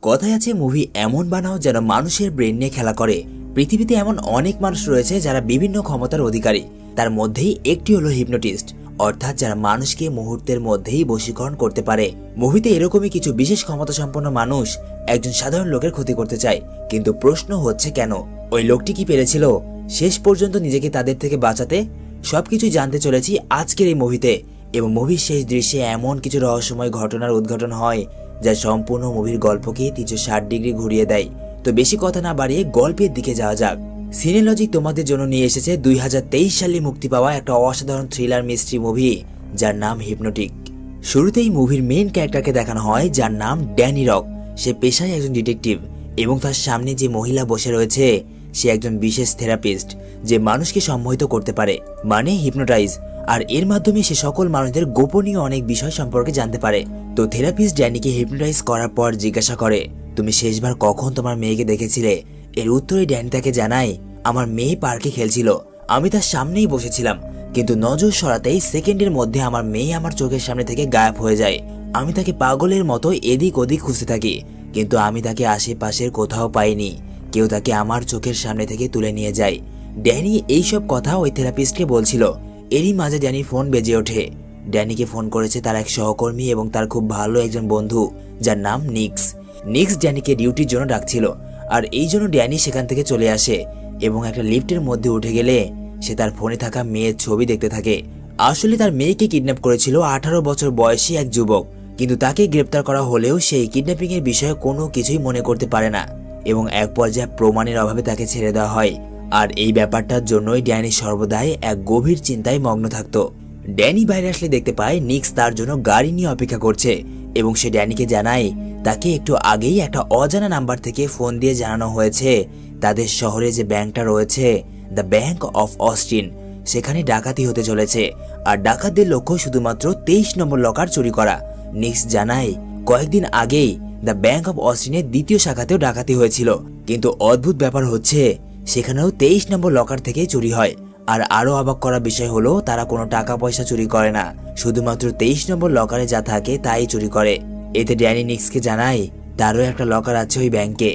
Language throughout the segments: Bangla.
কথায় আছে মুভি এমন বানাও যেন মানুষের ব্রেন নিয়ে খেলা করে। পৃথিবীতে এমন অনেক মানুষ রয়েছে যারা বিভিন্ন ক্ষমতার অধিকারী, তার মধ্যেই একটি হলো হিপনোটিস্ট, অর্থাৎ যারা মানুষকে মুহূর্তের মধ্যেই বশীকরণ করতে পারে। মুভিতে এরকমই কিছু বিশেষ ক্ষমতা সম্পন্ন মানুষ একজন সাধারণ লোকের ক্ষতি করতে চায়, কিন্তু প্রশ্ন হচ্ছে কেন? ওই লোকটি কি পেরেছিল শেষ পর্যন্ত নিজেকে তাদের থেকে বাঁচাতে? সবকিছু জানতে চলেছি আজকের এই মুভিতে, এবং মুভির শেষ দৃশ্যে এমন কিছু রহস্যময় ঘটনার উদ্ঘাটন হয় যা সম্পূর্ণ মুভির গল্পকে 360 ডিগ্রি ঘুরিয়ে দেয়। তো বেশি কথা না বাড়িয়ে গল্পের দিকে যাওয়া যাক। সিনেলজিক তোমাদের জন্য নিয়ে এসেছে 2023 সালে মুক্তি পাওয়া একটা অসাধারণ থ্রিলার মিস্ট্রি মুভি যার নাম হিপনোটিক। শুরুতেই মুভির মেইন ক্যারেক্টারকে দেখানো হয় যার নাম ড্যানি রক। সে পেশায় একজন ডিটেকটিভ এবং তার সামনে যে মহিলা বসে রয়েছে সে একজন বিশেষ থেরাপিস্ট যে মানুষকে সম্মোহিত করতে পারে, মানে হিপনোটাইজ। আর এর মাধ্যমে সে সকল মানুষদের গোপনীয় অনেক বিষয় সম্পর্কে জানতে পারে। তো থেরাপিস্ট ড্যানিকে হিপনোটাইজ করার পর জিজ্ঞাসা করে, তুমি শেষবার কখন তোমার মেয়েকে দেখেছিলে? এর উত্তরে ড্যানি তাকে জানায়, আমার মেয়ে পার্কে খেলছিল, আমি তার সামনেই বসেছিলাম, কিন্তু নজর সরাতেই সেকেন্ডের মধ্যে আমার মেয়ে আমার চোখের সামনে থেকে গায়েব হয়ে যায়। আমি তাকে পাগলের মতো এদিক ওদিক খুঁজতে থাকি, কিন্তু আমি তাকে আশেপাশের কোথাও পাইনি। কেউ তাকে আমার চোখের সামনে থেকে তুলে নিয়ে যায়। ড্যানি এইসব কথা ওই থেরাপিস্টকে বলছিল। এরই মাঝে ড্যানির ফোন বেজে ওঠে। ড্যানিকে ফোন করেছে তার এক সহকর্মী এবং তার খুব ভালো একজন বন্ধু যার নাম নিক্স। নিক্স ড্যানিকে ডিউটির জন্য ডাকছিল, আর এই জন্য ড্যানি সেখান থেকে চলে আসে এবং একটা লিফটের মধ্যে উঠে গেলে সে তার ফোনে থাকা মেয়ের ছবি দেখতে থাকে। আসলে তার মেয়েকে কিডন্যাপ করেছিল 18 বছর বয়সী এক যুবক, কিন্তু তাকে গ্রেপ্তার করা হলেও সেই কিডন্যাপিং এর বিষয়ে কোনো কিছুই মনে করতে পারে না এবং এক পর্যায়ে প্রমাণের অভাবে তাকে ছেড়ে দেওয়া হয়। আর এই ব্যাপারটার জন্যই ড্যানি সর্বদাই এক গভীর চিন্তায় মগ্ন থাকতো। ড্যানি বাইরে আসলে দেখতে পায় নিক্স তার জন্য গাড়ি নিয়ে অপেক্ষা করছে এবং সে ড্যানিকে জানায় তাকে একটু আগেই একটা অজানা নাম্বার থেকে ফোন দিয়ে জানানো হয়েছে তাদের শহরে যে ব্যাংকটা রয়েছে, দ্য ব্যাংক অফ অস্টিন, সেখানে ডাকাতি হতে চলেছে। আর ডাকাতদের লক্ষ্য শুধুমাত্র 23 নম্বর লকার চুরি করা। নিক্স জানায় কয়েকদিন আগেই দ্য ব্যাংক অফ অস্টিনের দ্বিতীয় শাখাতেও ডাকাতি হয়েছিল, কিন্তু অদ্ভুত ব্যাপার হচ্ছে সেখানেও 23 নম্বর লকার থেকেই চুরি হয়। আর আরো অবাক করা বিষয় হলো তারা কোনো টাকা পয়সা চুরি করে না, শুধুমাত্র 23 নম্বর লকারে যা থাকে তাই চুরি করে। এতে ড্যানি নিক্সকে জানায় তারও একটা লকার আছে ওই ব্যাংকে।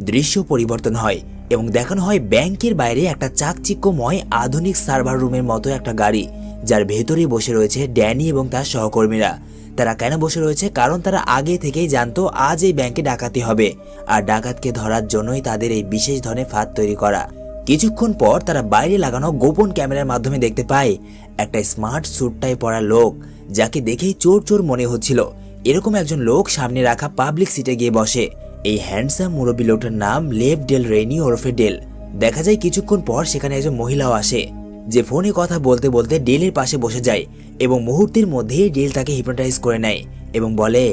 দৃশ্য পরিবর্তন হয় এবং দেখানো হয় ব্যাংকের বাইরে একটা চাকচিক্যময় আধুনিক সার্ভার রুমের মতো একটা গাড়ি, যার ভেতরেই বসে রয়েছে ড্যানি এবং তার সহকর্মীরা। তারা কেন বসে রয়েছে? কারণ তারা আগে থেকেই জানতো আজ এই ব্যাংকে ডাকাতি হবে, আর ডাকাতকে ধরার জন্যই তাদের এই বিশেষ ধরনের ফাঁদ তৈরি করা। কিছুক্ষণ পর তারা বাইরে লাগানো গোপন ক্যামেরার মাধ্যমে দেখতে পায় একটা স্মার্ট স্যুটটাই পরা লোক, যাকে দেখেই চোর চোর মনে হচ্ছিল। এরকম একজন লোক সামনে রাখা পাবলিক সিটে গিয়ে বসে। এই হ্যান্ডসাম মুরব্বী লোকটার নাম লেভ ডেল রেনি ওরফে ডেল। দেখা যায় কিছুক্ষণ পর সেখানে একজন মহিলাও আসে, যে ফোনে কথা বলতে বলতে ডেলের পাশে বসে যায় এবং মুহূর্তের মধ্যেই ডেল তাকে হিপনোটাইজ করে নেয় এবং বলে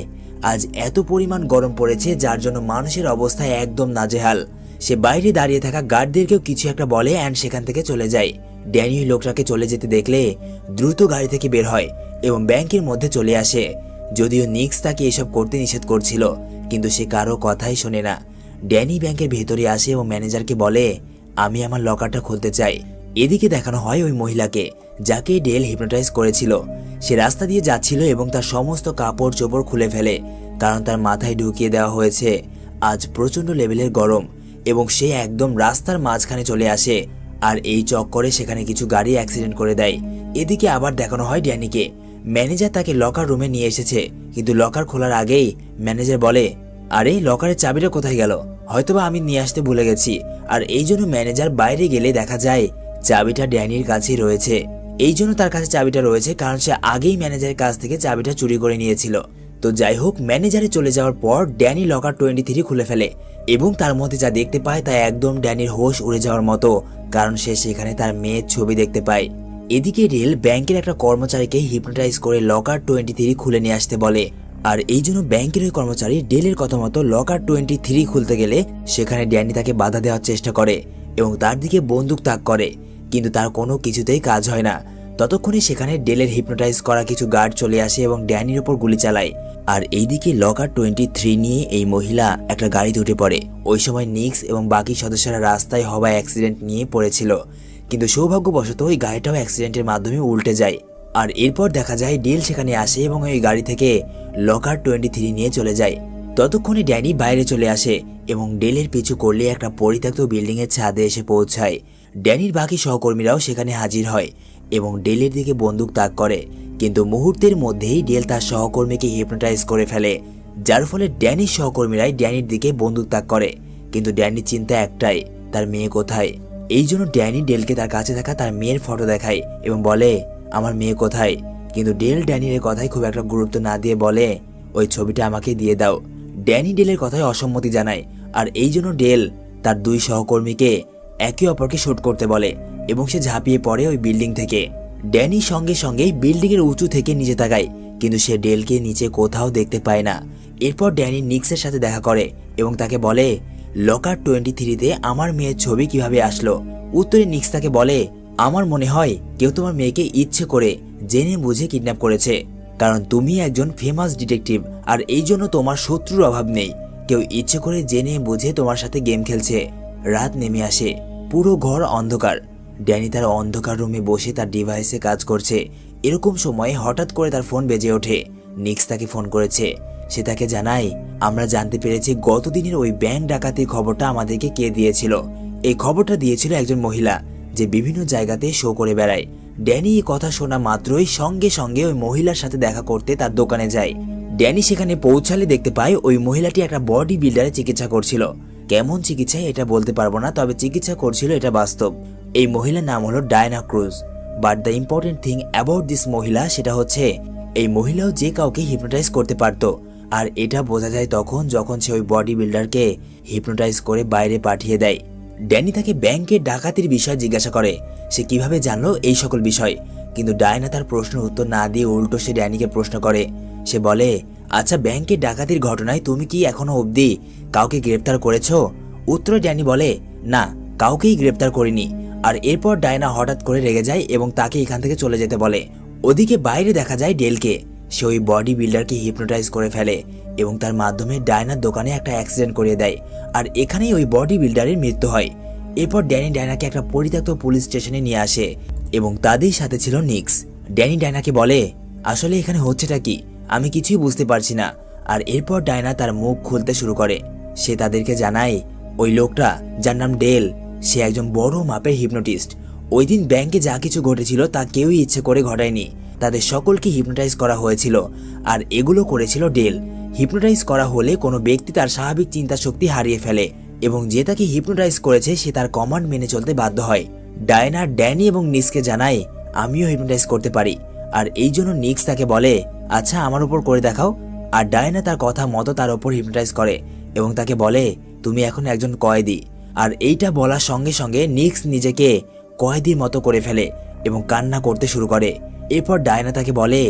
আজ এত পরিমাণ গরম পড়েছে যার জন্য মানুষের অবস্থা একদম নাজেহাল। সে বাইরে দাঁড়িয়ে থাকা গার্ডদেরকেও কিছু একটা বলে অ্যান্ড সেখান থেকে চলে যায়। ড্যানি লোকটাকে চলে যেতে দেখলে দ্রুত গাড়ি থেকে বের হয় এবং ব্যাংকের মধ্যে চলে আসে। যদিও নিক্স তাকে এসব করতে নিষেধ করছিল, কিন্তু সে কারো কথাই শোনে না। ড্যানি ব্যাংকের ভেতরে আসে এবং ম্যানেজারকে বলে আমি আমার লকারটা খুলতে চাই। এদিকে দেখানো হয় ওই মহিলাকে যাকে ডেল হিপনোটাইজ করেছিল। সে রাস্তা দিয়ে যাচ্ছিল এবং তার সমস্ত কাপড় চোপড় খুলে ফেলে, কারণ তার মাথায় ঢুকিয়ে দেওয়া হয়েছে আজ প্রচন্ড লেভেলের গরম, এবং সে একদম রাস্তার মাঝখানে চলে আসে। আর এই চক্করে সেখানে কিছু গাড়ি অ্যাক্সিডেন্ট করে দেয়। এদিকে আবার দেখানো হয় ড্যানিকে। ম্যানেজার তাকে লকার রুমে নিয়ে এসেছে, কিন্তু লকার খোলার আগেই ম্যানেজার বলে আরে লকারের চাবিটা কোথায় গেল? হয়তোবা আমি নিয়ে আসতে ভুলে গেছি। আর এই জন্য ম্যানেজার বাইরে গেলে দেখা যায় চাবিটা ড্যানির কাছেই রয়েছে। এই জন্য তার কাছে চাবিটা রয়েছে কারণ সে আগেই ম্যানেজারের কাছ থেকে চাবিটা চুরি করে নিয়েছিল। তো যাই হোক, ম্যানেজারে চলে যাওয়ার পর ড্যানি লকার 23 খুলে ফেলে এবং তার মধ্যে যা দেখতে পায় তা একদম ড্যানির হোশ উড়ে যাওয়ার মতো, কারণ সে সেখানে তার মেয়ের ছবি দেখতে পায়। এদিকে ডেল ব্যাংকের একটা কর্মচারীকে হিপনোটাইজ করে লকার 23 খুলে নিয়ে আসতে বলে, আর এই জন্য ব্যাংকের ওই কর্মচারী ডেলের কথা মতো লকার 23 খুলতে গেলে সেখানে ড্যানি তাকে বাধা দেওয়ার চেষ্টা করে এবং তার দিকে বন্দুক তাক করে, কিন্তু তার কোনো কিছুতেই কাজ হয় না। ততক্ষণে সেখানে ডেলের হিপনোটাইজ করা কিছু গার্ড চলে আসে এবং ড্যানির উপর গুলি চালায়। আর এইদিকে লকার 23 নিয়ে এই মহিলা একটা গাড়িতে উঠে পড়ে। ওই সময় নিক্স এবং বাকি সদস্যরা রাস্তায় হওয়া অ্যাক্সিডেন্ট নিয়ে পড়েছিল, কিন্তু সৌভাগ্যবশত ওই গাড়িটাও অ্যাক্সিডেন্টের মাধ্যমে উল্টে যায়। আর এরপর দেখা যায় ডেল সেখানে আসে এবং ওই গাড়ি থেকে লকার 23 নিয়ে চলে যায়। ততক্ষণে ড্যানি বাইরে চলে আসে এবং ডেলের পিছু করলে একটা পরিত্যক্ত বিল্ডিং এর ছাদে এসে পৌঁছায়। ড্যানির বাকি সহকর্মীরাও সেখানে হাজির হয় এবং ডেলের দিকে বন্দুক তাক করে, কিন্তু মুহূর্তের মধ্যেই ডেল তার সহকর্মীকে হিপনোটাইজ করে ফেলে, যার ফলে ড্যানির সহকর্মীরাই ড্যানির দিকে বন্দুক তাক করে। কিন্তু ড্যানির চিন্তা একটাই, তার মেয়ে কোথায়। এই জন্য ড্যানি ডেলকে তার কাছে থাকা তার মেয়ের ফটো দেখায় এবং বলে, আমার মেয়ে কোথায়। কিন্তু ডেল ড্যানির কথায় খুব একটা গুরুত্ব না দিয়ে বলে, ওই ছবিটা আমাকে দিয়ে দাও। ড্যানি ডেলের কথায় অসম্মতি জানায়, আর এই জন্য ডেল তার দুই সহকর্মীকে একে অপরকে শুট করতে বলে এবং সে ঝাঁপিয়ে পড়ে ওই বিল্ডিং থেকে। ড্যানি সঙ্গে সঙ্গেই বিল্ডিং এর উঁচু থেকে নিচে তাকায়, কিন্তু সে ডেলকে নিচে কোথাও দেখতে পায় না। এরপর ড্যানি নিক্সের সাথে দেখা করে এবং তাকে বলে, লকার 23-তে আমার মেয়ের ছবি কিভাবে আসলো। উত্তরে নিক্স তাকে বলে, আমার মনে হয় কেউ তোমার মেয়েকে ইচ্ছে করে জেনে বুঝে কিডন্যাপ করেছে, কারণ তুমি একজন ফেমাস ডিটেকটিভ আর এই জন্য তোমার শত্রুর অভাব নেই। কেউ ইচ্ছে করে জেনে বুঝে তোমার সাথে গেম খেলছে। রাত নেমে আসে, পুরো ঘর অন্ধকার। ড্যানি তার অন্ধকার রুমে বসে তার ডিভাইসে কাজ করছে। এরকম সময়ে হঠাৎ করে তার ফোন বেজে ওঠে। নিক্স তাকে ফোন করেছে। সে তাকে জানায়, আমরা জানতে পেরেছি গতদিনের ওই ব্যাংক ডাকাতির খবরটা আমাদেরকে কে দিয়েছিল। এই খবরটা দিয়েছিল একজন মহিলা যে বিভিন্ন জায়গাতে শো করে বেড়ায়। ড্যানি এই কথা শোনা মাত্রই সঙ্গে সঙ্গে ওই মহিলার সাথে দেখা করতে তার দোকানে যায়। ড্যানি সেখানে পৌঁছালে দেখতে পায় ওই মহিলাটি একটা বডি বিল্ডারে চিকিৎসা করছিল। কেমন চিকিৎসা এটা বলতে পারবো না, তবে চিকিৎসা করছিল এটা বাস্তব। এই মহিলার নাম হলো Diana Cruz. But the important thing about this মহিলা সেটা হচ্ছে এই মহিলাও যে কাউকে হিপনোটাইজ করতে পারত। আর এটা বোঝা যায় তখন যখন সে ওই বডি বিল্ডারকে হিপনোটাইজ করে বাইরে পাঠিয়ে দেয়। ড্যানি তাকে ব্যাংকের ডাকাতির বিষয় জিজ্ঞাসা করে, সে কিভাবে জানলো এই সকল বিষয়। কিন্তু ডায়না তার প্রশ্নের উত্তর না দিয়ে উল্টো সে ড্যানিকে প্রশ্ন করে। সে বলে, আচ্ছা ব্যাংকের ডাকাতির ঘটনায় তুমি কি এখনো অবধি কাউকে গ্রেপ্তার করেছো? উত্তরে ড্যানি বলে, না, কাউকেই গ্রেপ্তার করিনি। আর এরপর ডায়না হঠাৎ করে রেগে যায় এবং তাকে এখান থেকে চলে যেতে বলে। ওদিকে বাইরে দেখা যায় ডেলকে। সে ওই বডি বিল্ডারকে হিপনোটাইজ করে ফেলে এবং তার মাধ্যমে ডায়নার দোকানে একটা অ্যাক্সিডেন্ট করিয়ে দেয়। আর এখানেই ওই বডি বিল্ডারের মৃত্যু হয়। এরপর ড্যানি ডায়নাকে একটা পরিত্যক্ত পুলিশ স্টেশনে নিয়ে আসে এবং তাদের সাথে ছিল নিক্স। ড্যানি ডায়নাকে বলে, আসলে এখানে হচ্ছেটা কি, আমি কিছুই বুঝতে পারছি না। আর এরপর ডায়না তার মুখ খুলতে শুরু করে। সে তাদেরকে জানায়, ওই লোকটা যার নাম ডেল, সে একজন বড় মাপের হিপনোটিস্ট। ওই দিন ব্যাংকে যা কিছু ঘটেছিল তা কেউই ইচ্ছে করে ঘটায়নি। তাদের সকলকে হিপনোটাইজ করা হয়েছিল আর এগুলো করেছিল ডেল। হিপনোটাইজ করা হলে কোনো ব্যক্তি তার স্বাভাবিক চিন্তা শক্তি হারিয়ে ফেলে এবং যে তাকে হিপনোটাইজ করেছে সে তার কমান্ড মেনে চলতে বাধ্য হয়। ডায়না ড্যানি এবং নিক্সকে জানায়, আমিও হিপনোটাইজ করতে পারি। আর এই জন্য নিক্স তাকে বলে, আচ্ছা আমার উপর করে দেখাও। আর ডায়না তার কথা মতো তার উপর হিপনোটাইজ করে এবং তাকে বলে, তুমি এখন একজন কয়েদি। আর এইটা বলার সঙ্গে সঙ্গে নিক্স নিজেকে কয়েদির মতো করে ফেলে এবং কান্না করতে শুরু করে। এরপর ডায়না তাকে বলে,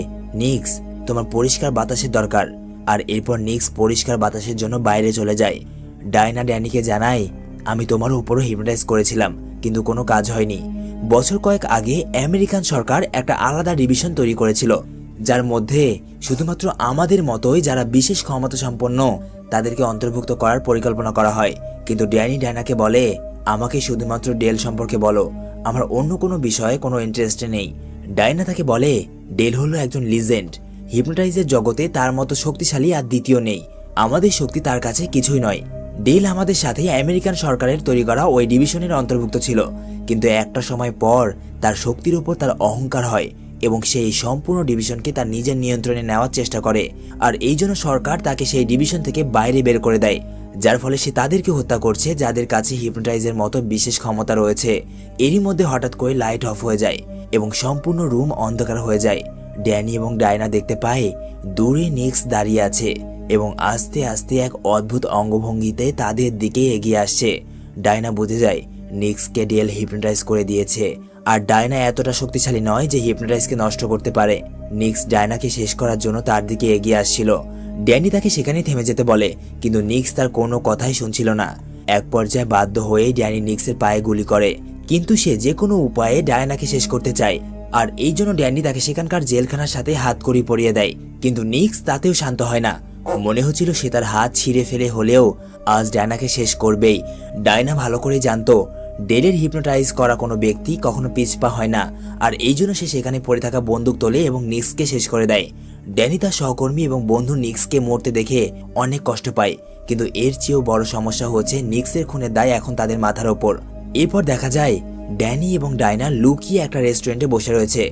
নিক্স, তোমার পরিষ্কার বাতাসের দরকার। আর এরপর নিক্স পরিষ্কার বাতাসের জন্য বাইরে চলে যায়। ডায়না ড্যানিকে জানায়, আমি তোমার উপরও হিপনোটাইজ করেছিলাম কিন্তু কোনো কাজ হয়নি। বছর কয়েক আগে আমেরিকান সরকার একটা আলাদা ডিভিশন তৈরি করেছিল যার মধ্যে শুধুমাত্র আমাদের মতোই যারা বিশেষ ক্ষমতা সম্পন্ন তাদেরকে অন্তর্ভুক্ত করার পরিকল্পনা করা হয়। কিন্তু ড্যানি ডায়নাকে বলে, আমাকে শুধুমাত্র ডেল সম্পর্কে বলো, আমার অন্য কোনো বিষয়ে কোনো ইন্টারেস্ট নেই। ডায়না তাকে বলে, ডেল হলো একজন লিজেন্ড। হিপনোটাইজের জগতে তার মতো শক্তিশালী আর দ্বিতীয় নেই। আমাদের শক্তি তার কাছে কিছুই নয়। ডেল আমাদের সাথে আমেরিকান সরকারের তৈরি করা ওই ডিভিশনের অন্তর্ভুক্ত ছিল, কিন্তু একটা সময় পর তার শক্তির উপর তার অহংকার হয় এবং সেই সম্পূর্ণ ডিভিশনকে তার নিজের নিয়ন্ত্রণে নেওয়ার চেষ্টা করে। আর এই জন্য সরকার তাকে সেই ডিভিশন থেকে বাইরে বের করে দেয়, যার ফলে সে তাদেরকে হত্যা করছে যাদের কাছে হিপনোটাইজের মতো বিশেষ ক্ষমতা রয়েছে। এরই মধ্যে হঠাৎ করে লাইট অফ হয়ে যায় এবং সম্পূর্ণ রুম অন্ধকার হয়ে যায়। ড্যানি এবং ডায়না দেখতে পায় দূরে নিক্স দাঁড়িয়ে আছে এবং আস্তে আস্তে এক অদ্ভুত অঙ্গভঙ্গিতে তাদের দিকে এগিয়ে আসছে। ডায়না বুঝে যায় নিক্সকে ডেল হিপনোটাইজ করে দিয়েছে, আর ডায়না এতটা শক্তিশালী নয় যে হিপনোটাইজকে নষ্ট করতে পারে। নিক্স ডায়নাকে শেষ করার জন্য তার দিকে এগিয়ে আসছিল। ড্যানি তাকে সেখানে থেমে যেতে বলে, কিন্তু নিক্স তার কোনো কথাই শুনছিল না। এক পর্যায়ে বাধ্য হয়ে ড্যানি নিক্সের পায়ে গুলি করে, কিন্তু সে যে কোনো উপায়ে ডায়নাকে শেষ করতে চায়। আর এই জন্য ড্যানি তাকে সেখানকার জেলখানার সাথে হাতকড়ি পরিয়ে দেয়। কিন্তু নিক্স তাতেও শান্ত হয় না। মনে হচ্ছিল সে তার হাত ছিঁড়ে ফেলে হলেও আজ ডায়নাকে শেষ করবেই। ডায়না ভালো করে জানতো ডেলের হিপনোটাইজ করা কোনো ব্যক্তি কখনো পিছপা হয় না, আর এই জন্য সে সেখানে পড়ে থাকা বন্দুক তোলে এবং নিক্সকে শেষ করে দেয়। ড্যানি তার সহকর্মী এবং বন্ধু নিক্সকে মরতে দেখে অনেক কষ্ট পায়, কিন্তু এর চেয়েও বড় সমস্যা হচ্ছে নিক্সের খুনের দায় এখন তাদের মাথার ওপর। এরপর দেখা যায় ড্যানি এবং ডায়না লুকিয়ে একটা রেস্টুরেন্টে বসে রয়েছে।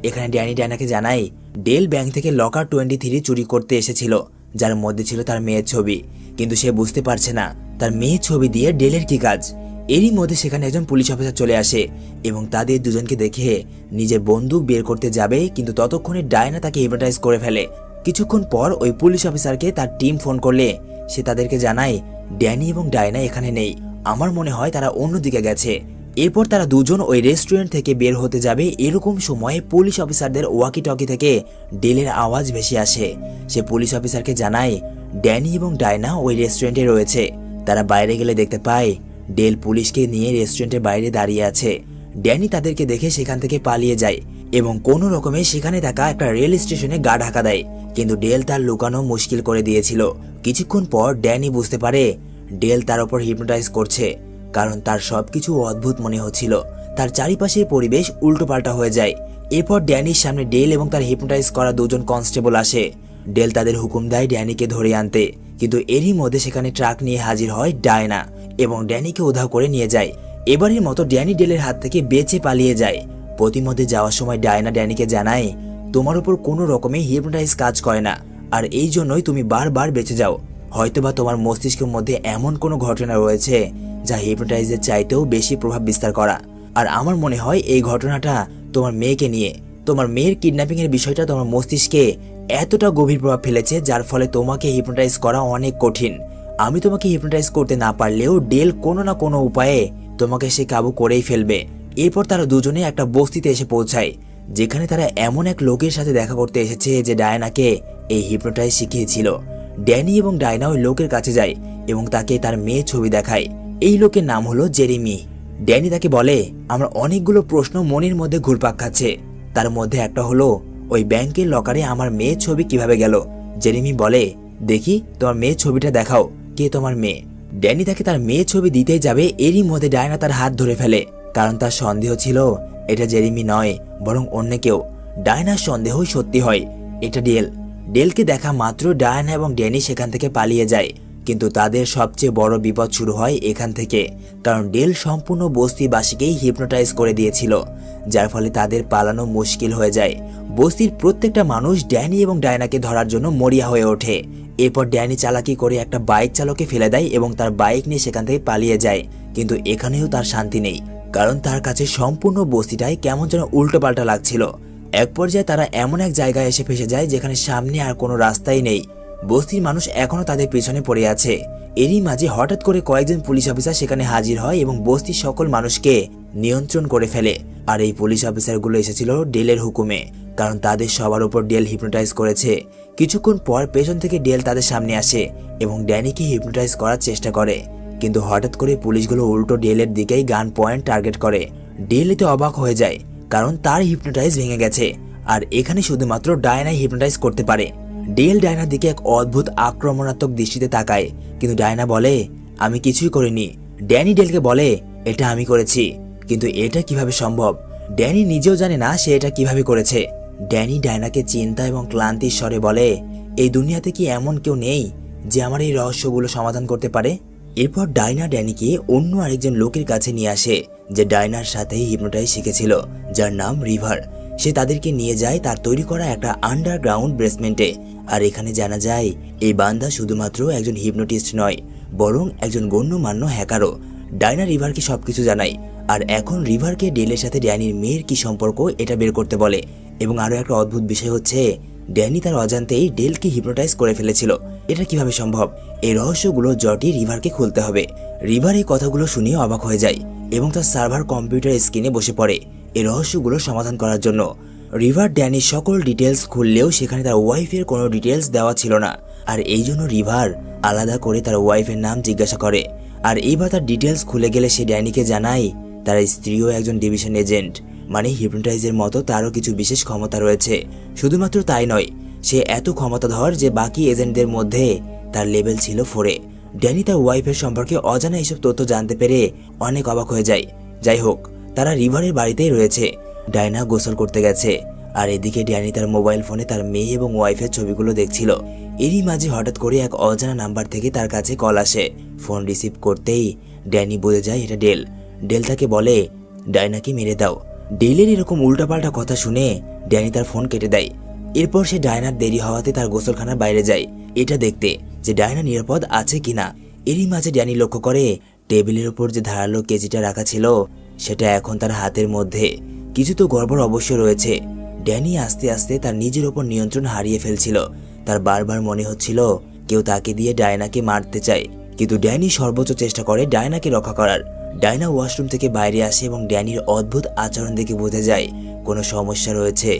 এখানে ড্যানি ডায়নাকে জানায় ডেল ব্যাংক থেকে লকার 23 চুরি করতে এসেছিল, যার মধ্যে ছিল তার মেয়ের ছবি, কিন্তু সে বুঝতে পারছে না তার মেয়ের ছবি দিয়ে ডেলের কি কাজ। এরই মধ্যে সেখানে একজন পুলিশ অফিসার চলে আসে এবং তাদের দুজনকে দেখে নিজের বন্দুক বের করতে যাবে, কিন্তু ততক্ষণে ডায়না তাকে হিপনোটাইজ করে ফেলে। কিছুক্ষণ পর ওই পুলিশ অফিসারকে তার টিম ফোন করলে সে তাদেরকে জানায় ড্যানি এবং ডায়না এখানে নেই, আমার মনে হয় তারা অন্যদিকে গেছে। এরপর তারা দুজন ওই রেস্টুরেন্ট থেকে বের হতে যাবে, এরকম সময়ে পুলিশ অফিসারদের ওয়াকি টকি থেকে ডেলের আওয়াজ ভেসে আসে। সে পুলিশ অফিসারকে জানায় ড্যানি এবং ডায়না ওই রেস্টুরেন্টে রয়েছে। তারা বাইরে গেলে দেখতে পায় ডেল পুলিশকে নিয়ে রেস্টুরেন্টের বাইরে দাঁড়িয়ে আছে। ড্যানি তাদেরকে দেখে সেখান থেকে পালিয়ে যায় এবং কোনো রকমে সেখানে থাকা একটা রেল স্টেশনে গা ঢাকা দেয়, কিন্তু ডেল তার লুকানো মুশকিল করে দিয়েছিল। কিছুক্ষণ পর ড্যানি বুঝতে পারে ডেল তার উপর হিপনোটাইজ করছে, কারণ তার সবকিছু অদ্ভুত মনে হচ্ছিল। তার চারিপাশের পরিবেশ উল্টোপাল্টা হয়ে যায়। এরপর ড্যানির সামনে ডেল এবং তার হিপনোটাইজ করা দুজন কনস্টেবল আসে। ডেল তাদের হুকুম দেয় ড্যানিকে ধরে আনতে, কিন্তু এরই মধ্যে সেখানে ট্রাক নিয়ে হাজির হয় ডায়না এবং ড্যানিকে উধাও করে নিয়ে যায়। এবারের মতো ড্যানি ডেলের হাত থেকে বেঁচে পালিয়ে যায়। প্রতিমধ্যে যাওয়ার সময় ডায়না ড্যানিকে জানায় তোমার উপর কোনো রকমে হিপনোটাইজ কাজ করে না, আর এই জন্যই তুমি বারবার বেঁচে যাও। হয়তোবা তোমার মস্তিষ্কের মধ্যে এমন কোনো ঘটনা রয়েছে যা হিপনোটাইজের চাইতেও বেশি প্রভাব বিস্তার করা। আর আমার মনে হয় এই ঘটনাটা তোমার মেয়েকে নিয়ে। তোমার মেয়ের কিডন্যাপিং এর বিষয়টা তোমার মস্তিষ্কে এতটা গভীর প্রভাব ফেলেছে যার ফলে তোমাকে হিপনোটাইজ করা অনেক কঠিন। আমি তোমাকে হিপনোটাইজ করতে না পারলেও ডেল কোনো না কোনো উপায়ে তোমাকে সে কাবু করেই ফেলবে। এরপর তারা দুজনে একটা বস্তিতে এসে পৌঁছায়, যেখানে তারা এমন এক লোকের সাথে দেখা করতে এসেছে যে ডায়নাকে এই হিপনোটাইজ শিখিয়েছিল। ড্যানি এবং ডায়না ওই লোকের কাছে যায় এবং তাকে তার মেয়ের ছবি দেখায়। এই লোকের নাম হলো জেরেমি। ড্যানি তাকে বলে আমার অনেকগুলো প্রশ্ন মনের মধ্যে ঘুরপাক খাচ্ছে, তার মধ্যে একটা হলো ওই ব্যাংকের লকারে আমার মেয়ের ছবি কিভাবে গেল। জেরেমি বলে দেখি তোমার মেয়ের ছবিটা দেখাও, কে তোমার মেয়ে। ড্যানি তাকে তার মেয়ের ছবি দিতেই যাবে, এরই মধ্যে ডায়না তার হাত ধরে ফেলে, কারণ তার সন্দেহ ছিল এটা জেরেমি নয় বরং অন্য কেউ। ডায়নার সন্দেহই সত্যি হয়, এটা ডেল। ডেলকে দেখা মাত্র ডায়না এবং ড্যানি সেখান থেকে পালিয়ে যায়, কিন্তু তাদের সবচেয়ে বড় বিপদ শুরু হয় এখান থেকে, কারণ ডেল সম্পূর্ণ বস্তিবাসীকেই হিপনোটাইজ করে দিয়েছিল, যার ফলে তাদের পালানো মুশকিল হয়ে যায়। বস্তির প্রত্যেকটা মানুষ ড্যানি এবং ডায়নাকে ধরার জন্য মরিয়া হয়ে ওঠে। এরপর ড্যানি চালাকি করে একটা বাইক চালককে ফেলে দেয় এবং তার বাইক নিয়ে সেখান থেকে পালিয়ে যায়, কিন্তু এখানেও তার শান্তি নেই, কারণ তার কাছে সম্পূর্ণ বস্তিটাই কেমন যেন উল্টোপাল্টা লাগছিল। এক পর্যায়ে তারা এমন এক জায়গায় এসে ফেসে যায় যেখানে সামনে আর কোনো রাস্তাই নেই। বস্তির মানুষ এখনো তাদের পেছনে পড়ে আছে। এরই মাঝে হঠাৎ করে কয়েকজন পুলিশ অফিসার সেখানে হাজির হয় এবং বস্তির সকল মানুষকে নিয়ন্ত্রণ করে ফেলে। আর এই পুলিশ অফিসারগুলো এসেছিল ডেলের হুকুমে, কারণ তাদের সবার উপর ডেল হিপনোটাইজ করেছে। কিছুক্ষণ পর পেছন থেকে ডেল তাদের সামনে আসে এবং ড্যানিকে হিপনোটাইজ করার চেষ্টা করে, কিন্তু হঠাৎ করে পুলিশগুলো উল্টো ডেলের দিকেই গান পয়েন্ট টার্গেট করে। ডেল এতে অবাক হয়ে যায়, কারণ তার হিপনোটাইজ ভেঙে গেছে আর এখানে শুধুমাত্র ডায়নাই হিপনোটাইজ করতে পারে। ডেল ডায়নার দিকে এক অদ্ভুত আক্রমণাত্মক দৃষ্টিতে তাকায়, কিন্তু ডায়না বলে আমি কিছুই করিনি। ড্যানি ডেলকে বলে এটা আমি করেছি, কিন্তু এটা কিভাবে সম্ভব। ড্যানি নিজেও জানে না সে এটা কিভাবে করেছে। ড্যানি ডায়নাকে চিন্তা এবং ক্লান্তির স্বরে বলে এই দুনিয়াতে কি এমন কেউ নেই যে আমার এই রহস্যগুলো সমাধান করতে পারে। এরপর ডায়না ড্যানিকে অন্য আরেকজন লোকের কাছে নিয়ে আসে যে ডায়নার সাথেই হিপনোটাইজ শিখেছিল, যার নাম রিভার। সে তাদেরকে নিয়ে যায় তার তৈরি করা একটা আন্ডারগ্রাউন্ড বেসমেন্টে। আর এখানে জানা যায় এই বান্দা শুধুমাত্র একজন হিপনোটিস্ট নয়, বরং একজন গণ্যমান্য হ্যাকারও। ডায়না রিভারকে সবকিছু জানায়, আর এখন রিভারকে ডেলের সাথে ড্যানির মেয়ের কি সম্পর্ক এটা বের করতে বলে। এবং আরো একটা অদ্ভুত বিষয় হচ্ছে ড্যানি তার অজান্তেই ডেলকে হিপনোটাইজ করে ফেলেছিল। এটা কিভাবে সম্ভব? এই রহস্যগুলো জটি রিভারকে খুলতে হবে। রিভার এই কথাগুলো শুনে অবাক হয়ে যায় এবং তার সার্ভার কম্পিউটার স্ক্রিনে বসে পড়ে এই রহস্যগুলো সমাধান করার জন্য। রিভার ড্যানির সকল ডিটেলস খুললেও সেখানে তার ওয়াইফের কোনো ডিটেলস দেওয়া ছিল না, আর এই জন্য রিভার আলাদা করে তার ওয়াইফের নাম জিজ্ঞাসা করে। আর এইবার তার ডিটেলস খুলে গেলে সে ড্যানিকে জানায় তার স্ত্রীও একজন ডিভিশন এজেন্ট, মানে হিপনোটাইজের মতো তারও কিছু বিশেষ ক্ষমতা রয়েছে। শুধুমাত্র তাই নয়, সে এত ক্ষমতাধর যে বাকি এজেন্টদের মধ্যে তার লেভেল ছিল 4-এ। ড্যানি তার ওয়াইফের সম্পর্কে অজানা এইসব তথ্য জানতে পেরে অনেক অবাক হয়ে যায়। যাই হোক, তারা রিভারের বাড়িতেই রয়েছে। ডায়না গোসল করতে গেছে আর এদিকে ড্যানি তার মোবাইল ফোনে তার মেয়ে এবং ওয়াইফের ছবিগুলো দেখছিল। এরই মাঝে হঠাৎ করে এক অজানা নাম্বার থেকে তার কাছে কল আসে। ফোন রিসিভ করতেই ড্যানি বুঝে যায় এটা ডেল। ডেল তাকে বলে ডায়নাকে মেরে দাও। ডেলের এরকম উল্টাপাল্টা কথা শুনে ড্যানি তার ফোন কেটে দেয়। এরপর সে ডায়নার দেরি হওয়াতে তার গোসলখানার বাইরে যায় এটা দেখতে যে ডায়না নিরাপদ আছে কিনা। এরই মাঝে ড্যানি লক্ষ্য করে টেবিলের উপর যে ধারালো কেজিটা রাখা ছিল সেটা এখন তার হাতের মধ্যে। কিছু তো গড়বড় অবশ্য রয়েছে। ড্যানি আস্তে আস্তে তার নিজের ওপর নিয়ন্ত্রণ হারিয়ে ফেলছিল। তার বারবার মনে হচ্ছিল কেউ তাকে দিয়ে ডায়নাকে মারতে চায়, কিন্তু ড্যানি সর্বোচ্চ চেষ্টা করে ডায়নাকে রক্ষা করার। ডায়না ওয়াশরুম থেকে বাইরে আসে এবং ড্যানির অদ্ভুত আচরণ দেখে বোঝা যায় কোনো সমস্যা রয়েছে।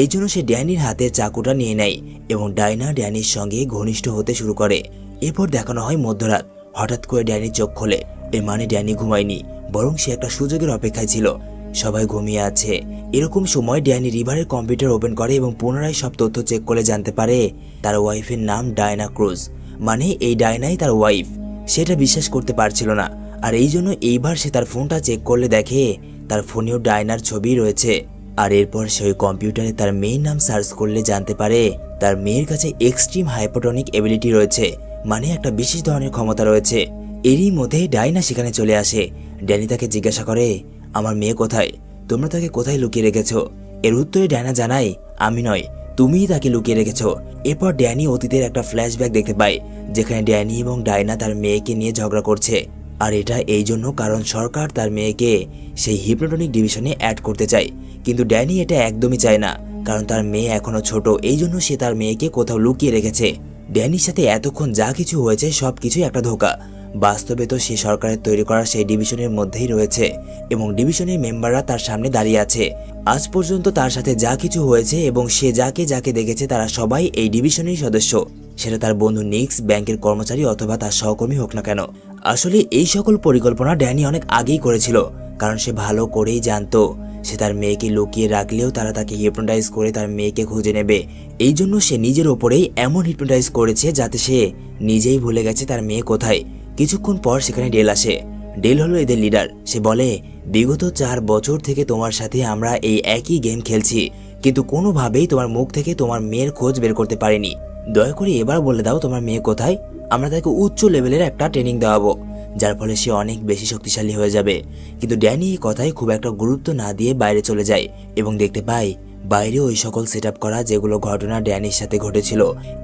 এই জন্য সে ড্যানির হাতের চাকুটা নিয়ে নেয় এবং ডায়না ড্যানির সঙ্গে ঘনিষ্ঠ হতে শুরু করে। এরপর দেখানো হয় মধ্যরাত। হঠাৎ করে ড্যানি চোখ খোলে। এর মানে ড্যানি ঘুমায়নি, বরং সে একটা সুযোগের অপেক্ষায় ছিল। সবাই ঘুমিয়ে আছে। এরকম সময় ড্যানি রিভারের কম্পিউটার ওপেন করে এবং পুনরায় সব তথ্য চেক করে জানতে পারে তার ওয়াইফের নাম ডায়না ক্রুজ, মানে এই ডায়নাই তার ওয়াইফ। সেটা বিশ্বাস করতে পারছিল না, আর এই জন্য এইবার সে তার ফোনটা চেক করলে দেখে তার ফোনেও ডায়নার ছবি রয়েছে। আর এরপর সে ওই কম্পিউটারে তার মেয়ের নাম সার্চ করলে জানতে পারে তার মেয়ের কাছে এক্সট্রিম হাইপোটনিক এবিলিটি রয়েছে, মানে একটা বিশেষ ধরনের ক্ষমতা রয়েছে। এরই মধ্যে ডায়না সেখানে চলে আসে। ড্যানি তাকে জিজ্ঞাসা করে আমার মেয়ে কোথায়, তোমরা তাকে কোথায় লুকিয়ে রেখেছ? এর উত্তরে ডায়না জানায় আমি নয়, তুমিই তাকে লুকিয়ে রেখেছ। এরপর ড্যানি অতীতের একটা ফ্ল্যাশব্যাক দেখতে পায় যেখানে ড্যানি এবং ডায়না তার মেয়েকে নিয়ে ঝগড়া করছে। আর এটা এই জন্য কারণ সরকার তার মেয়েকে সেই হিপনোটনিক ডিভিশনে অ্যাড করতে চায়, কিন্তু ড্যানি এটা একদমই চায় না, কারণ তার মেয়ে এখনো ছোট। এই জন্য সে তার মেয়েকে কোথাও লুকিয়ে রেখেছে। ড্যানির সাথে এতক্ষণ যা কিছু হয়েছে সবকিছুই একটা ধোঁকা। বাস্তবে তো সে সরকারের তৈরি করা সেই ডিভিশনের মধ্যেই রয়েছে এবং ডিভিশনের মেম্বাররা তার সামনে দাঁড়িয়ে আছে। আজ পর্যন্ত তার সাথে যা কিছু হয়েছে এবং সে যাকে যাকে দেখেছে তারা সবাই এই ডিভিশনের সদস্য, সেটা তার বন্ধু নিক্স, ব্যাংকের কর্মচারী অথবা তার সহকর্মী হোক না কেন। আসলে এই সকল পরিকল্পনা ড্যানি অনেক আগেই করেছিল, কারণ সে ভালো করেই জানতো সে তার মেয়েকে লুকিয়ে রাখলেও তারা তাকে হিপনোটাইজ করে তার মেয়েকে খুঁজে নেবে। এই জন্য সে নিজের ওপরেই এমন হিপনোটাইজ করেছে যাতে সে নিজেই ভুলে গেছে তার মেয়ে কোথায়। কিছুক্ষণ পর সেখানে ডেল আসে। ডেল হলো এদের লিডার। সে বলে বিগত 4 বছর থেকে তোমার সাথে আমরা এই একই গেম খেলছি, কিন্তু কোনোভাবেই তোমার মুখ থেকে তোমার মেয়ের খোঁজ বের করতে পারিনি। দয়া করে এবার বলে দাও তোমার মেয়ে কোথায়। আমরা তাকে উচ্চ লেভেলের একটা ট্রেনিং দেওয়াবো, যার ফলে সে অনেক বেশি শক্তিশালী হয়ে যাবে। কিন্তু ড্যানি এই কথায় খুব একটা গুরুত্ব না দিয়ে বাইরে চলে যায় এবং দেখতে পায় বাইরে ওই সকল সেট আপ করা যেগুলো ঘটনা ড্যানির সাথে ঘটেছিল।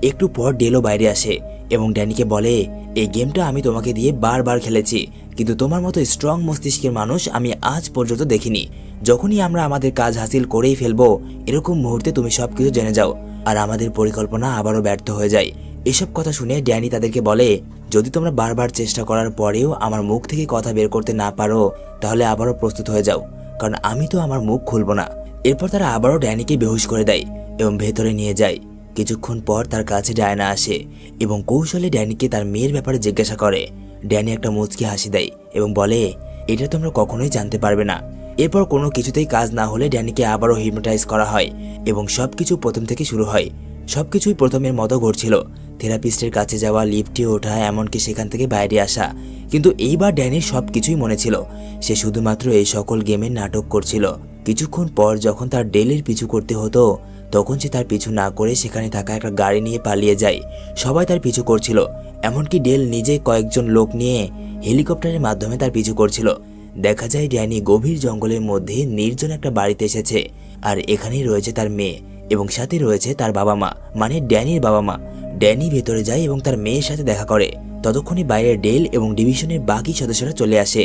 একটু পর ডেলও বাইরে আসে এবং ড্যানিকে বলে এই গেমটা আমি তোমাকে দিয়ে বারবার খেলেছি, কিন্তু তোমার মতো স্ট্রং মস্তিষ্কের মানুষ আমি আজ পর্যন্ত দেখিনি। যখনই আমরা আমাদের কাজ হাসিল করেই ফেলবো এরকম মুহূর্তে তুমি সবকিছু জেনে যাও আর আমাদের পরিকল্পনা আবারও ব্যর্থ হয়ে যায়। এসব কথা শুনে ড্যানি তাদেরকে বলে যদি তোমরা বারবার চেষ্টা করার পরেও আমার মুখ থেকে কথা বের করতে না পারো তাহলে আবারও প্রস্তুত হয়ে যাও, কারণ আমি তো আমার মুখ খুলবো না। এরপর তারা আবারও ড্যানিকে বেহুশ করে দেয় এবং ভেতরে নিয়ে যায়। কিছুক্ষণ পর তার কাছে ডায়না আসে এবং কৌশলে ড্যানিকে তার মেয়ের ব্যাপারে জিজ্ঞাসা করে। ড্যানি একটা মুচকি হাসি দেয় এবং বলে এটা তোমরা কখনোই জানতে পারবে না। এরপর কোনো কিছুতেই কাজ না হলে ড্যানিকে আবারও হিপনোটাইজ করা হয় এবং সবকিছু প্রথম থেকে শুরু হয়। সবকিছুই প্রথমের মতো ঘটছিল, থেরাপিস্টের কাছে যাওয়া, লিফটে ওঠা, এমনকি সেখান থেকে বাইরে আসা। কিন্তু এইবার ড্যানির সবকিছুই মনে ছিল। সে শুধুমাত্র এই সকল গেমের নাটক করছিল। কিছুক্ষণ পর যখন তার ডেলের পিছু করতে হতো তখন সে তার পিছু না করে সেখানে থাকা একটা গাড়ি নিয়ে পালিয়ে যায়। সবাই তার পিছু করছিল, এমনকি ডেল নিজে কয়েকজন লোক নিয়ে হেলিকপ্টারের মাধ্যমে তার পিছু করছিল। দেখা যায় ড্যানি গভীর জঙ্গলের মধ্যে নির্জন একটা বাড়িতে এসেছে, আর এখানেই রয়েছে তার মেয়ে এবং সাথে রয়েছে তার বাবা মা, মানে ড্যানির বাবা মা। ড্যানি ভেতরে যায় এবং তার মেয়ের সাথে দেখা করে। ততক্ষণে বাইরে ডেল এবং ডিভিশনের বাকি সদস্যরা চলে আসে।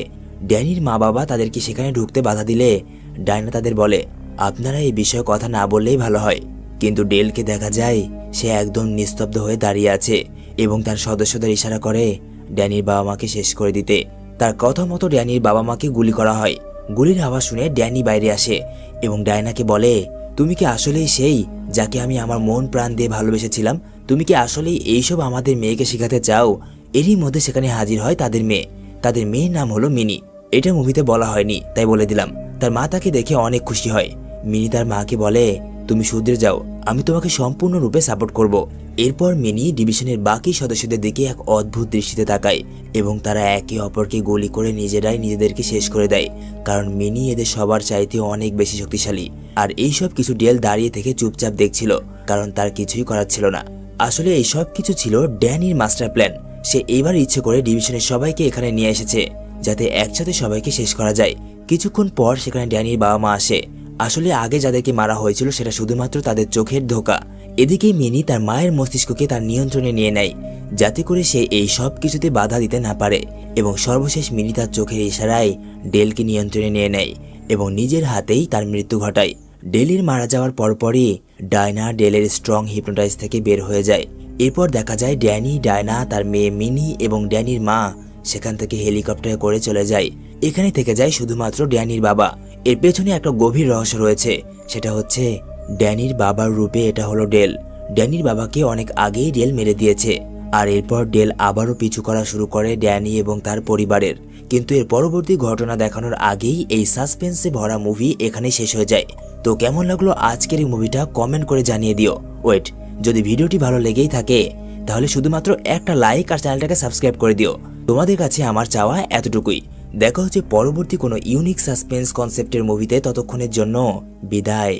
ড্যানির মা বাবা তাদেরকে সেখানে ঢুকতে বাধা দিলে ডায়না তাদের বলে আপনারা এই বিষয়ে কথা না বললেই ভালো হয়। কিন্তু ডেলকে দেখা যায় সে একদম নিস্তব্ধ হয়ে দাঁড়িয়ে আছে এবং তার সদস্যদের ইশারা করে ড্যানির বাবা মাকে শেষ করে দিতে। তার কথা মতো ড্যানির বাবা মাকে গুলি করা হয়। গুলির আওয়াজ শুনে ড্যানি বাইরে আসে এবং ডায়নাকে বলে তুমি কি আসলেই সেই যাকে আমি আমার মন প্রাণ দিয়ে ভালোবেসেছিলাম? তুমি কি আসলেই এইসব আমাদের মেয়েকে শেখাতে চাও? এরই মধ্যে সেখানে হাজির হয় তাদের মেয়ে। তাদের মেয়ের নাম হলো মিনি। এটা মুভিতে বলা হয়নি তাই বলে দিলাম। তার মা তাকে দেখে অনেক খুশি হয়। মিনি তার মাকে বলে তুমি শুধরে যাও, আমি তোমাকে সম্পূর্ণরূপে সাপোর্ট করব। এরপর মিনি ডিভিশনের বাকি সদস্যদের দিকে এক অদ্ভুত দৃষ্টিতে তাকায় এবং তারা একে অপরকে গুলি করে নিজেরাই নিজেদেরকে শেষ করে দেয়, কারণ মিনি এদের সবার চাইতে অনেক বেশি শক্তিশালী। আর এইসব কিছু ডেল দাঁড়িয়ে থেকে চুপচাপ দেখছিল, কারণ তার কিছুই করার ছিল না। আসলে এইসব কিছু ছিল ড্যানির মাস্টার প্ল্যান। সে এইবার ইচ্ছে করে ডিভিশনের সবাইকে এখানে নিয়ে এসেছে যাতে একসাথে সবাইকে শেষ করা যায়। কিছুক্ষণ পর সেখানে ড্যানির বাবা মা আসে। আসলে আগে যাদেরকে মারা হয়েছিল সেটা শুধুমাত্র তাদের চোখের ধোঁকা। এদিকে মিনি তার মায়ের মস্তিষ্ককে তার নিয়ন্ত্রণে নিয়ে নেয় যাতে করে সে এই সব কিছুতে বাধা দিতে না পারে, এবং সর্বশেষ মিনি তার চোখের ইশারায় ডেলকে নিয়ন্ত্রণে নিয়ে নেয় এবং নিজের হাতেই তার মৃত্যু ঘটায়। ডেলের মারা যাওয়ার পরপরই ডায়না ডেলের স্ট্রং হিপনোটাইজ থেকে বের হয়ে যায়। এরপর দেখা যায় ড্যানি, ডায়না, তার মেয়ে মিনি এবং ড্যানির মা সেখান থেকে হেলিকপ্টারে করে চলে যায়। এখানে থেকে যায় শুধুমাত্র ড্যানির বাবা। এর পেছনে একটা গভীর রহস্য রয়েছে, সেটা হচ্ছে ড্যানির বাবার রূপে এটা হলো ডেল। ড্যানির বাবাকে অনেক আগেই ডেল মেরে দিয়েছে। আর এরপর ডেল আবারও পিছু করা শুরু করে ড্যানি এবং তার পরিবারের। কিন্তু এর পরবর্তী ঘটনা দেখানোর আগেই এই সাসপেন্সে ভরা মুভি এখানেই শেষ হয়ে যায়। তো কেমন লাগলো আজকের এই মুভিটা কমেন্ট করে জানিয়ে দিও। ওয়েট, যদি ভিডিওটি ভালো লেগেই থাকে তাহলে শুধুমাত্র একটা লাইক আর চ্যানেলটাকে সাবস্ক্রাইব করে দিও। তোমাদের কাছে আমার চাওয়া এতটুকুই। দেখা হচ্ছে পরবর্তী কোনো ইউনিক সাসপেন্স কনসেপ্টের মুভিতে। ততক্ষণের জন্য বিদায়।